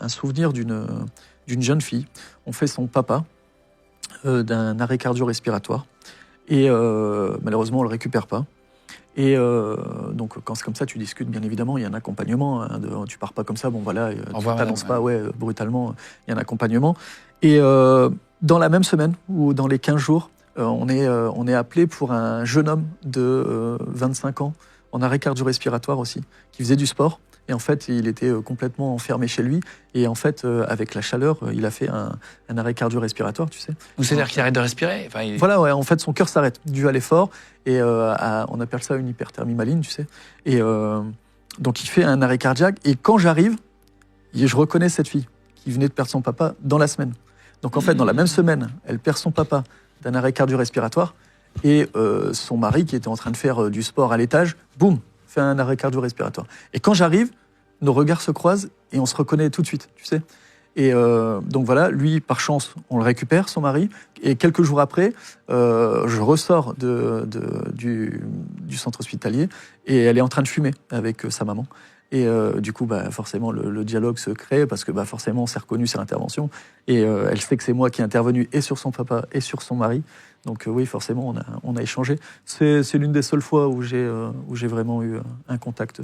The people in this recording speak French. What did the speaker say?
un souvenir d'une jeune fille. On fait son papa d'un arrêt cardio-respiratoire. Et malheureusement, on ne le récupère pas. Et donc, quand c'est comme ça, tu discutes, bien évidemment, il y a un accompagnement. Hein, tu pars pas comme ça, bon voilà, tu t'annonces pas brutalement, il y a un accompagnement. Et dans la même semaine, ou dans les 15 jours, on est appelé pour un jeune homme de 25 ans, en arrêt cardio-respiratoire aussi, qui faisait du sport. Et en fait, il était complètement enfermé chez lui. Et en fait, avec la chaleur, il a fait un arrêt cardio-respiratoire, tu sais. Donc c'est-à-dire qu'il arrête de respirer? Voilà, ouais, en fait, son cœur s'arrête dû à l'effort. Et on appelle ça une hyperthermie maligne, tu sais. Et donc, il fait un arrêt cardiaque. Et quand j'arrive, je reconnais cette fille qui venait de perdre son papa dans la semaine. Donc, en fait, dans la même semaine, elle perd son papa d'un arrêt cardio-respiratoire. Et son mari, qui était en train de faire du sport à l'étage, boum, fait un arrêt cardio-respiratoire. Et quand j'arrive, nos regards se croisent et on se reconnaît tout de suite, tu sais. Et donc voilà, lui, par chance, on le récupère, son mari. Et quelques jours après, je ressors du centre hospitalier et elle est en train de fumer avec sa maman. Et du coup, forcément, le dialogue se crée parce que forcément, on s'est reconnu sur l'intervention. Et elle sait que c'est moi qui ai intervenu et sur son papa et sur son mari. Donc oui, forcément, on a échangé. C'est l'une des seules fois où j'ai vraiment eu un contact.